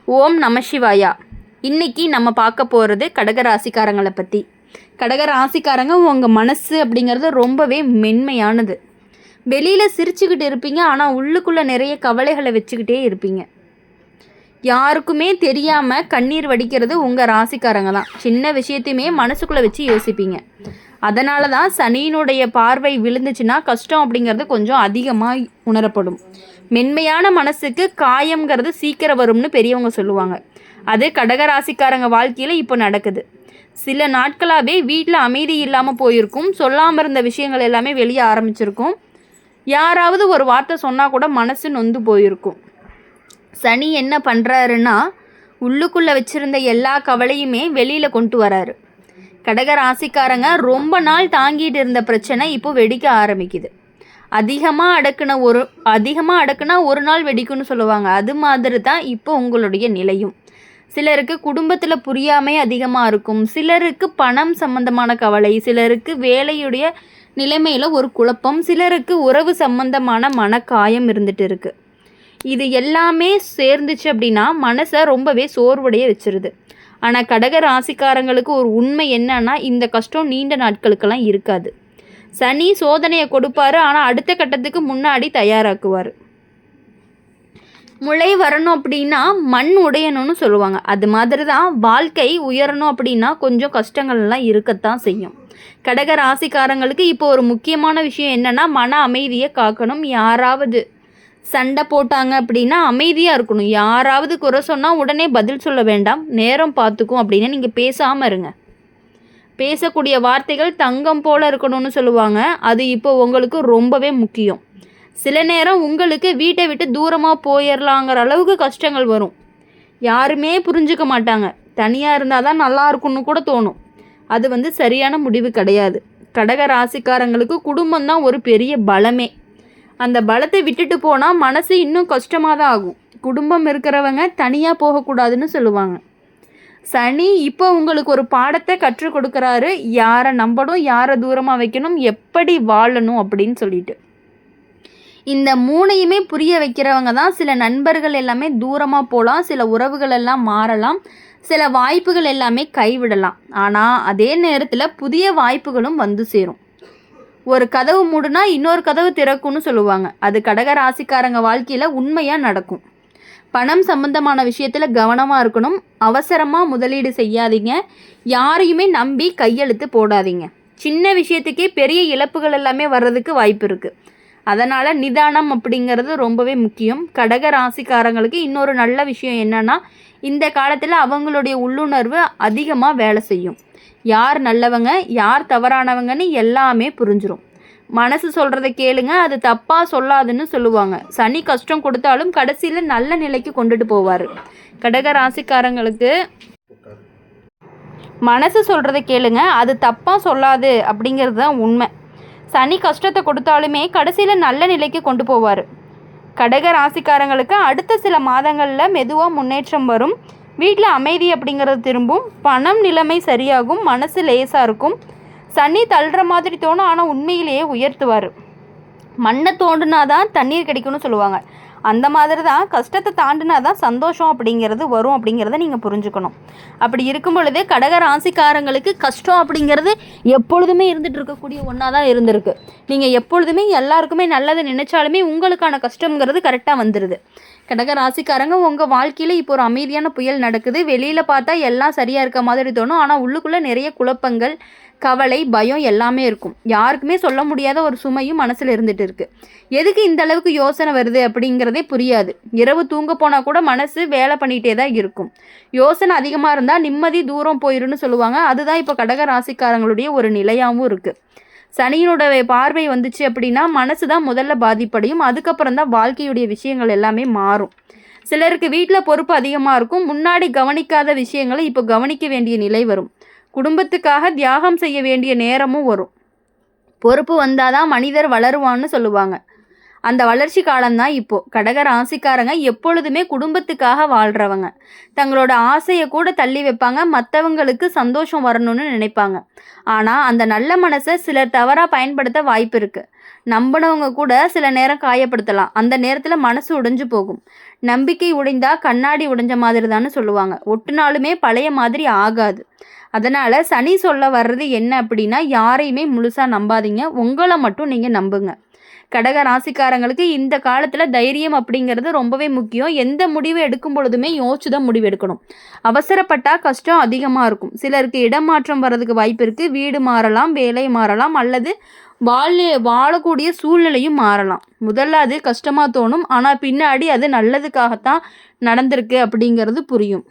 ஓம் நம சிவாயா. இன்னைக்கு நம்ம பார்க்க போகிறது கடகராசிக்காரங்களை பற்றி. கடகராசிக்காரங்க உங்கள் மனசு அப்படிங்கிறது ரொம்பவே மென்மையானது. வெளியில் சிரிச்சுக்கிட்டு இருப்பீங்க, ஆனால் உள்ளுக்குள்ளே நிறைய கவலைகளை வச்சுக்கிட்டே இருப்பீங்க. யாருக்குமே தெரியாமல் கண்ணீர் வடிக்கிறது உங்கள் ராசிக்காரங்க தான். சின்ன விஷயத்தையுமே மனசுக்குள்ளே வச்சு யோசிப்பீங்க. அதனால தான் சனியினுடைய பார்வை விழுந்துச்சுன்னா கஷ்டம் அப்படிங்கிறது கொஞ்சம் அதிகமாக உணரப்படும். மென்மையான மனசுக்கு காயம்ங்கிறது சீக்கிரம் வரும்னு பெரியவங்க சொல்லுவாங்க. அது கடகராசிக்காரங்க வாழ்க்கையில் இப்போ நடக்குது. சில நாட்களாகவே வீட்டில் அமைதி இல்லாமல் போயிருக்கும். சொல்லாமல் இருந்த விஷயங்கள் எல்லாமே வெளியே ஆரம்பிச்சிருக்கும். யாராவது ஒரு வார்த்தை சொன்னால் கூட மனசு நொந்து போயிருக்கும். சனி என்ன பண்ணுறாருன்னா, உள்ளுக்குள்ளே வச்சுருந்த எல்லா கவலையுமே வெளியில் கொண்டு வராரு. கடகராசிக்காரங்க ரொம்ப நாள் தாங்கிட்டு இருந்த பிரச்சனை இப்போ வெடிக்க ஆரம்பிக்குது. அதிகமாக அடக்குனா ஒரு நாள் வெடிக்கும்னு சொல்லுவாங்க. அது மாதிரி தான் இப்போ உங்களுடைய நிலையும். சிலருக்கு குடும்பத்தில் புரியாமை அதிகமாக இருக்கும். சிலருக்கு பணம் சம்பந்தமான கவலை, சிலருக்கு வேலையுடைய நிலைமையில் ஒரு குழப்பம், சிலருக்கு உறவு சம்பந்தமான மனக்காயம் இருந்துட்டு இருக்கு. இது எல்லாமே சேர்ந்துச்சு அப்படின்னா மனசை ரொம்பவே சோர்வுடைய வச்சிருது. ஆனால் கடக ராசிக்காரங்களுக்கு ஒரு உண்மை என்னன்னா, இந்த கஷ்டம் நீண்ட நாட்களுக்கெல்லாம் இருக்காது. சனி சோதனையை கொடுப்பாரு, ஆனால் அடுத்த கட்டத்துக்கு முன்னாடி தயாராக்குவார். முளை வரணும் அப்படின்னா மண் உடையணும்னு சொல்லுவாங்க. அது மாதிரி தான் வாழ்க்கை உயரணும் அப்படின்னா கொஞ்சம் கஷ்டங்கள்லாம் இருக்கத்தான் செய்யும். கடக ராசிக்காரங்களுக்கு இப்போ ஒரு முக்கியமான விஷயம் என்னென்னா, மன அமைதியை காக்கணும். யாராவது சண்டை போட்டாங்க அப்படின்னா அமைதியாக இருக்கணும். யாராவது குறை சொன்னால் உடனே பதில் சொல்ல வேண்டாம், நேரம் பார்த்துக்கும் அப்படின்னு நீங்கள் பேசாமல் இருங்க. பேசக்கூடிய வார்த்தைகள் தங்கம் போல் இருக்கணும்னு சொல்லுவாங்க. அது இப்போ உங்களுக்கு ரொம்பவே முக்கியம். சில நேரம் உங்களுக்கு வீட்டை விட்டு தூரமாக போயிடலாங்கிற அளவுக்கு கஷ்டங்கள் வரும். யாருமே புரிஞ்சுக்க மாட்டாங்க. தனியாக இருந்தால் தான் நல்லா இருக்கும்னு கூட தோணும். அது சரியான முடிவு கிடையாது. கடக ராசிக்காரங்களுக்கு குடும்பம் தான் ஒரு பெரிய பலமே. அந்த பலத்தை விட்டுட்டு போனால் மனசு இன்னும் கஷ்டமாக தான் ஆகும். குடும்பம் இருக்கிறவங்க தனியாக போகக்கூடாதுன்னு சொல்லுவாங்க. சனி இப்போ உங்களுக்கு ஒரு பாடத்தை கற்றுக் கொடுக்குறாரு. யாரை நம்பணும், யாரை தூரமாக வைக்கணும், எப்படி வாழணும் அப்படின்னு சொல்லிட்டு. இந்த மூணையுமே புரிய வைக்கிறவங்க தான். சில நண்பர்கள் எல்லாமே தூரமாக போகலாம், சில உறவுகள் எல்லாம் மாறலாம், சில வாய்ப்புகள் எல்லாமே கைவிடலாம். ஆனால் அதே நேரத்தில் புதிய வாய்ப்புகளும் வந்து சேரும். ஒரு கதவு மூடுனா இன்னொரு கதவு திறக்கும்னு சொல்லுவாங்க. அது கடக ராசிக்காரங்க வாழ்க்கையில் உண்மையாக நடக்கும். பணம் சம்பந்தமான விஷயத்தில் கவனமாக இருக்கணும். அவசரமாக முதலீடு செய்யாதீங்க. யாரையுமே நம்பி கையெழுத்து போடாதீங்க. சின்ன விஷயத்துக்கே பெரிய இழப்புகள் எல்லாமே வர்றதுக்கு வாய்ப்பு இருக்குது. அதனால் நிதானம் அப்படிங்கிறது ரொம்பவே முக்கியம். கடக ராசிக்காரங்களுக்கு இன்னொரு நல்ல விஷயம் என்னென்னா, இந்த காலத்தில் அவங்களுடைய உள்ளுணர்வு அதிகமாக வேலை செய்யும். யார் நல்லவங்க, யார் தவறானவங்கன்னு எல்லாமே புரிஞ்சிடும். மனசு சொல்கிறத கேளுங்க, அது தப்பாக சொல்லாதுன்னு சொல்லுவாங்க. சனி கஷ்டம் கொடுத்தாலும் கடைசியில் நல்ல நிலைக்கு கொண்டுட்டு போவார். கடக ராசிக்காரங்களுக்கு மனசு சொல்கிறத கேளுங்க, அது தப்பாக சொல்லாது அப்படிங்கிறது தான் உண்மை. சனி கஷ்டத்தை கொடுத்தாலுமே கடைசியில் நல்ல நிலைக்கு கொண்டு போவார். கடக ராசிக்காரங்களுக்கு அடுத்த சில மாதங்களில் மெதுவாக முன்னேற்றம் வரும். வீட்டில் அமைதி அப்படிங்கிறது திரும்பும். பணம் நிலைமை சரியாகும். மனசு லேசாக இருக்கும். சனி தள்ளுற மாதிரி தோணும், ஆனால் உண்மையிலேயே உயர்த்துவார். மண்ணை தோண்டுனா தான் தண்ணீர் கிடைக்கும்னு சொல்லுவாங்க. அந்த மாதிரி தான் கஷ்டத்தை தாண்டினா தான் சந்தோஷம் அப்படிங்கிறது வரும் அப்படிங்கிறத நீங்கள் புரிஞ்சுக்கணும். அப்படி இருக்கும் பொழுது கடக ராசிக்காரங்களுக்கு கஷ்டம் அப்படிங்கிறது எப்பொழுதுமே இருந்துகிட்டு இருக்கக்கூடிய ஒன்றா தான் இருந்திருக்கு. நீங்கள் எப்பொழுதுமே எல்லாருக்குமே நல்லதை நினைச்சாலுமே உங்களுக்கான கஷ்டங்கிறது கரெக்டாக வந்துடுது. கடக ராசிக்காரங்க உங்கள் வாழ்க்கையில் இப்போ ஒரு அமைதியான புயல் நடக்குது. வெளியில் பார்த்தா எல்லாம் சரியாக இருக்க மாதிரி தோணும், ஆனால் உள்ளுக்குள்ளே நிறைய குழப்பங்கள், கவலை, பயம் எல்லாமே இருக்கும். யாருக்குமே சொல்ல முடியாத ஒரு சுமையும் மனசில் இருந்துகிட்டு இருக்குது. எதுக்கு இந்த அளவுக்கு யோசனை வருது அப்படிங்கிறதே புரியாது. இரவு தூங்க போனால் கூட மனசு வேலை பண்ணிகிட்டே தான் இருக்கும். யோசனை அதிகமாக இருந்தால் நிம்மதி தூரம் போயிருன்னு சொல்லுவாங்க. அதுதான் இப்போ கடக ராசிக்காரங்களுடைய ஒரு நிலையாகவும் இருக்குது. சனியினுடைய பார்வை வந்துச்சு அப்படின்னா மனசு தான் முதல்ல பாதிப்படையும். அதுக்கப்புறம் தான் வாழ்க்கையுடைய விஷயங்கள் எல்லாமே மாறும். சிலருக்கு வீட்டில் பொறுப்பு அதிகமாக இருக்கும். முன்னாடி கவனிக்காத விஷயங்களை இப்போ கவனிக்க வேண்டிய நிலை வரும். குடும்பத்துக்காக தியாகம் செய்ய வேண்டிய நேரமும் வரும். பொறுப்பு வந்தாதான் மனிதர் வளருவான்னு சொல்லுவாங்க. அந்த வளர்ச்சி காலம்தான் இப்போ. கடக ராசிக்காரங்க எப்பொழுதுமே குடும்பத்துக்காக வாழ்றவங்க. தங்களோட ஆசையை கூட தள்ளி வைப்பாங்க. மற்றவங்களுக்கு சந்தோஷம் வரணும்னு நினைப்பாங்க. ஆனால் அந்த நல்ல மனசை சிலர் தவறாக பயன்படுத்த வாய்ப்பு இருக்குது. நம்பினவங்க கூட சில நேரம் காயப்படுத்தலாம். அந்த நேரத்தில் மனசு உடைஞ்சு போகும். நம்பிக்கை உடைந்தா கண்ணாடி உடைஞ்ச மாதிரி தான்னு சொல்லுவாங்க. ஒட்டுனாலுமே பழைய மாதிரி ஆகாது. அதனால் சனி சொல்ல வர்றது என்ன அப்படின்னா, யாரையுமே முழுசாக நம்பாதீங்க. உங்களை மட்டும் நீங்கள் நம்புங்க. கடக ராசிக்காரங்களுக்கு இந்த காலத்தில் தைரியம் அப்படிங்கிறது ரொம்பவே முக்கியம். எந்த முடிவு எடுக்கும் பொழுதுமே யோசிச்சு தான் முடிவு எடுக்கணும். அவசரப்பட்டால் கஷ்டம் அதிகமாக இருக்கும். சிலருக்கு இடமாற்றம் வர்றதுக்கு வாய்ப்பு இருக்குது. வீடு மாறலாம், வேலை மாறலாம், அல்லது வாழக்கூடிய சூழ்நிலையும் மாறலாம். முதல்ல அது கஷ்டமாக தோணும். ஆனால் பின்னாடி அது நல்லதுக்காகத்தான் நடந்திருக்கு அப்படிங்கிறது புரியும்.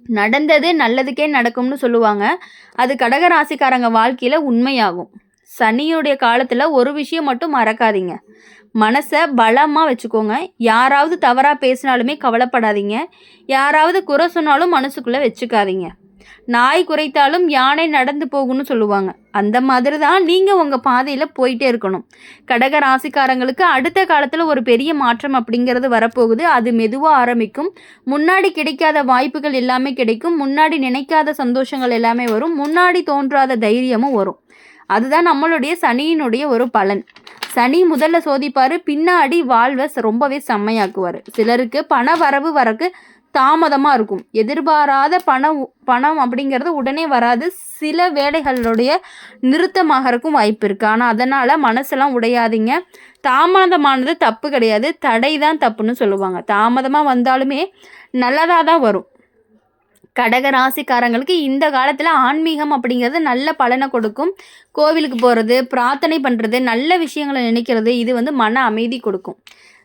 நடந்தது நல்லதுக்கே நடக்கும்னு சொல்லுவாங்க. அது கடக ராசிக்காரங்க வாழ்க்கையில் உண்மையாகும். சனியுடைய காலத்தில் ஒரு விஷயம் மட்டும் மறக்காதீங்க. மனசை பலமாக வச்சுக்கோங்க. யாராவது தவறாக பேசினாலுமே கவலைப்படாதீங்க. யாராவது குறை சொன்னாலும் மனசுக்குள்ளே வச்சுக்காதீங்க. நாய் குறைத்தாலும் யானை நடந்து போகும்னு சொல்லுவாங்க. அந்த மாதிரி தான் நீங்கள் உங்கள் பாதையில் போயிட்டே இருக்கணும். கடக ராசிக்காரங்களுக்கு அடுத்த காலத்தில் ஒரு பெரிய மாற்றம் அப்படிங்கிறது வரப்போகுது. அது மெதுவாக ஆரம்பிக்கும். முன்னாடி கிடைக்காத வாய்ப்புகள் எல்லாமே கிடைக்கும். முன்னாடி நினைக்காத சந்தோஷங்கள் எல்லாமே வரும். முன்னாடி தோன்றாத தைரியமும் வரும். அதுதான் நம்மளுடைய சனியினுடைய ஒரு பலன். சனி முதல்ல சோதிப்பார், பின்னாடி வாழ்வை ரொம்பவே செம்மையாக்குவார். சிலருக்கு பண வரவு வரக்கு தாமதமாக இருக்கும். எதிர்பாராத பணம் அப்படிங்கிறது உடனே வராது. சில வேலைகளுடைய நிறுத்தமாகறக்கும் வாய்ப்பு இருக்குது. ஆனால் அதனால் மனசெல்லாம் உடையாதீங்க. தாமதமானது தப்பு கிடையாது, தடை தான் தப்புன்னு சொல்லுவாங்க. தாமதமாக வந்தாலுமே நல்லதாக தான் வரும். கடக ராசிக்காரங்களுக்கு இந்த காலத்தில் ஆன்மீகம் அப்படிங்கிறது நல்ல பலனை கொடுக்கும். கோவிலுக்கு போகிறது, பிரார்த்தனை பண்ணுறது, நல்ல விஷயங்களை நினைக்கிறது, இது மன அமைதி கொடுக்கும்.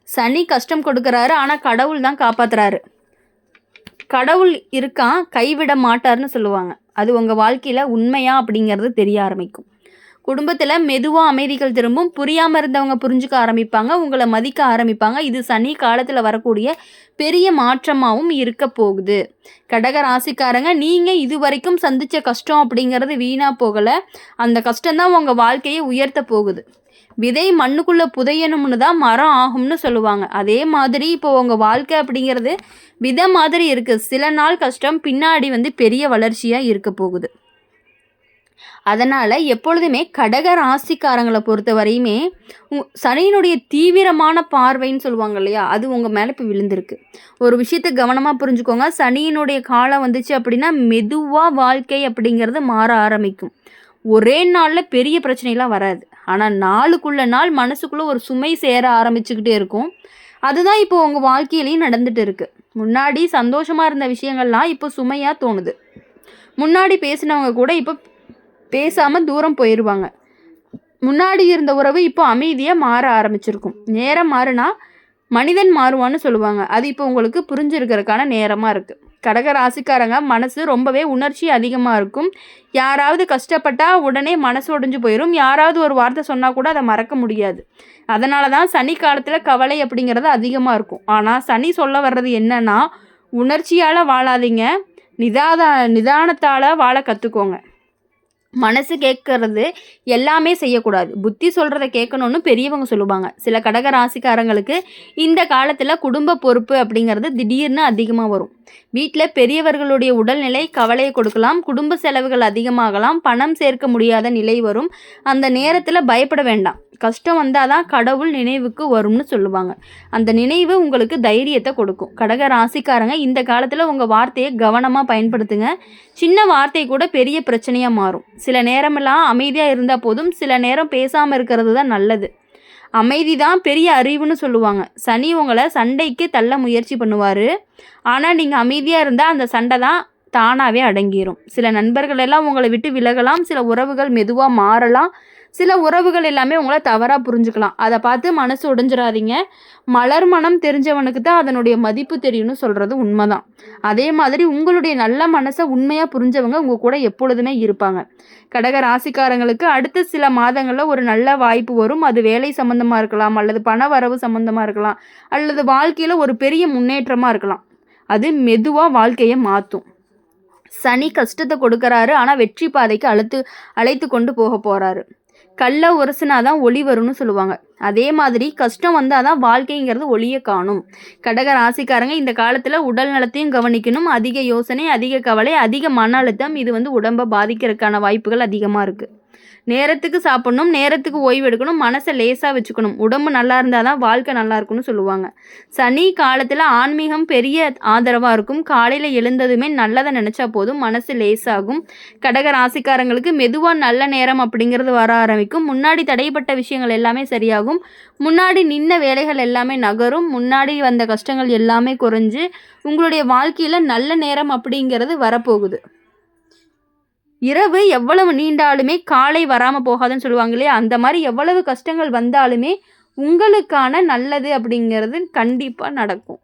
சனி கஷ்டம் கொடுக்குறாரு, ஆனால் கடவுள் தான் காப்பாற்றுறாரு. கடவுள் இருக்கான், கைவிட மாட்டார்னு சொல்லுவாங்க. அது உங்கள் வாழ்க்கையில் உண்மையா அப்படிங்கிறது தெரிய ஆரம்பிக்கும். குடும்பத்தில் மெதுவாக அமைதிகள் திரும்பும். புரியாமல் இருந்தவங்க புரிஞ்சுக்க ஆரம்பிப்பாங்க, உங்களை மதிக்க ஆரம்பிப்பாங்க. இது சனி காலத்தில் வரக்கூடிய பெரிய மாற்றமாகவும் இருக்க போகுது. கடக ராசிக்காரங்க, நீங்கள் இது வரைக்கும் சந்தித்த கஷ்டம் அப்படிங்கிறது வீணாக போகலை. அந்த கஷ்டம்தான் உங்கள் வாழ்க்கையை உயர்த்த போகுது. விதை மண்ணுக்குள்ளே புதையணும்னு தான் மரம் ஆகும்னு சொல்லுவாங்க. அதே மாதிரி இப்போ உங்கள் வாழ்க்கை அப்படிங்கிறது விதை மாதிரி இருக்குது. சில நாள் கஷ்டம் பின்னாடி பெரிய வளர்ச்சியாக இருக்க போகுது. அதனால் எப்பொழுதுமே கடக ராசிக்காரங்களை பொறுத்த வரையுமே சனியினுடைய தீவிரமான பார்வைன்னு சொல்லுவாங்க இல்லையா, அது உங்கள் மேலே இப்போ விழுந்திருக்கு. ஒரு விஷயத்தை கவனமாக புரிஞ்சுக்கோங்க. சனியினுடைய காலம் வந்துச்சு அப்படின்னா மெதுவாக வாழ்க்கை அப்படிங்கிறது மாற ஆரம்பிக்கும். ஒரே நாளில் பெரிய பிரச்சனைலாம் வராது. ஆனால் நாளுக்குள்ள நாள் மனசுக்குள்ளே ஒரு சுமை சேர ஆரம்பிச்சுக்கிட்டே இருக்கும். அதுதான் இப்போ உங்கள் வாழ்க்கையிலையும் நடந்துட்டு இருக்குது. முன்னாடி சந்தோஷமாக இருந்த விஷயங்கள்லாம் இப்போ சுமையாக தோணுது. முன்னாடி பேசினவங்க கூட இப்போ பேசாமல் தூரம் போயிடுவாங்க. முன்னாடி இருந்த உறவு இப்போ அமைதியாக மாற ஆரம்பிச்சிருக்கும். நேரம் மாறுனா மனிதன் மாறுவான்னு சொல்லுவாங்க. அது இப்போ உங்களுக்கு புரிஞ்சிருக்கிறதுக்கான நேரமாக இருக்குது. கடக ராசிக்காரங்க மனசு ரொம்பவே உணர்ச்சி அதிகமாக இருக்கும். யாராவது கஷ்டப்பட்டால் உடனே மனசு உடைஞ்சு போயிடும். யாராவது ஒரு வார்த்தை சொன்னால் கூட அதை மறக்க முடியாது. அதனால தான் சனி காலத்தில் கவலை அப்படிங்கிறது அதிகமாக இருக்கும். ஆனால் சனி சொல்ல வர்றது என்னன்னா, உணர்ச்சியால் வாழாதீங்க, நிதானத்தால் வாழ கற்றுக்கோங்க. மனசு கேட்கறது எல்லாமே செய்யக்கூடாது. புத்தி சொல்கிறத கேட்கணும்னு பெரியவங்க சொல்லுவாங்க. சில கடக ராசிக்காரங்களுக்கு இந்த காலத்தில் குடும்ப பொறுப்பு அப்படிங்கிறது திடீர்னு அதிகமாக வரும். வீட்டில் பெரியவர்களுடைய உடல்நிலை கவலையை கொடுக்கலாம். குடும்ப செலவுகள் அதிகமாகலாம். பணம் சேர்க்க முடியாத நிலை வரும். அந்த நேரத்தில் பயப்பட வேண்டாம். கஷ்டம் வந்தால் தான் கடவுள் நினைவுக்கு வரும்னு சொல்லுவாங்க. அந்த நினைவு உங்களுக்கு தைரியத்தை கொடுக்கும். கடக ராசிக்காரங்க இந்த காலத்தில் உங்கள் வார்த்தையை கவனமாக பயன்படுத்துங்க. சின்ன வார்த்தை கூட பெரிய பிரச்சனையாக மாறும். சில நேரமெல்லாம் அமைதியாக இருந்தால் போதும். சில நேரம் பேசாமல் இருக்கிறது தான் நல்லது. அமைதி தான் பெரிய அறிவுன்னு சொல்லுவாங்க. சனி உங்களை சண்டைக்கு தள்ள முயற்சி பண்ணுவார். ஆனால் நீங்கள் அமைதியாக இருந்தால் அந்த சண்டை தான் தானாகவே அடங்கிடும். சில நண்பர்கள் எல்லாம் உங்களை விட்டு விலகலாம். சில உறவுகள் மெதுவாக மாறலாம். சில உறவுகள் எல்லாமே உங்களை தவறாக புரிஞ்சுக்கலாம். அதை பார்த்து மனசு உடைஞ்சிடாதீங்க. மலர் மனம் தெரிஞ்சவனுக்கு தான் அதனுடைய மதிப்பு தெரியும்னு சொல்கிறது உண்மைதான். அதே மாதிரி உங்களுடைய நல்ல மனசை உண்மையாக புரிஞ்சவங்க உங்கள் கூட எப்பொழுதுமே இருப்பாங்க. கடக ராசிக்காரங்களுக்கு அடுத்த சில மாதங்களில் ஒரு நல்ல வாய்ப்பு வரும். அது வேலை சம்மந்தமாக இருக்கலாம், அல்லது பண வரவு சம்மந்தமாக இருக்கலாம், அல்லது வாழ்க்கையில் ஒரு பெரிய முன்னேற்றமாக இருக்கலாம். அது மெதுவாக வாழ்க்கையை மாற்றும். சனி கஷ்டத்தை கொடுக்குறாரு, ஆனால் வெற்றி பாதைக்கு அழைத்து கொண்டு போக போகிறாரு. கல்லை உரசுனாதான் ஒளி வரும்னு சொல்லுவாங்க. அதே மாதிரி கஷ்டம் வந்தால் தான் வாழ்க்கைங்கிறது ஒளியை காணும். கடக ராசிக்காரங்க இந்த காலத்தில் உடல் நலத்தையும் கவனிக்கணும். அதிக யோசனை, அதிக கவலை, அதிக மன அழுத்தம், இது உடம்பை பாதிக்கிறதுக்கான வாய்ப்புகள் அதிகமாக இருக்குது. நேரத்துக்கு சாப்பிடணும், நேரத்துக்கு ஓய்வு எடுக்கணும், மனசை லேசாக வச்சுக்கணும். உடம்பு நல்லா இருந்தால் தான் வாழ்க்கை நல்லா இருக்கும்னு சொல்லுவாங்க. சனி காலத்தில் ஆன்மீகம் பெரிய ஆதரவாக இருக்கும். காலையில் எழுந்ததுமே நல்லதை நினச்சா போதும், மனசு லேசாகும். கடக ராசிக்காரங்களுக்கு மெதுவாக நல்ல நேரம் அப்படிங்கிறது வர ஆரம்பிக்கும். முன்னாடி தடைப்பட்ட விஷயங்கள் எல்லாமே சரியாகும். முன்னாடி நின்ன வேலைகள் எல்லாமே நகரும். முன்னாடி வந்த கஷ்டங்கள் எல்லாமே குறைஞ்சு உங்களுடைய வாழ்க்கையில் நல்ல நேரம் அப்படிங்கிறது வரப்போகுது. இரவு எவ்வளவு நீண்டாலுமே காலை வராமல் போகாதுன்னு சொல்லுவாங்க இல்லையா, அந்த மாதிரி எவ்வளவு கஷ்டங்கள் வந்தாலுமே உங்களுக்கான நல்லது அப்படிங்கிறது கண்டிப்பாக நடக்கும்.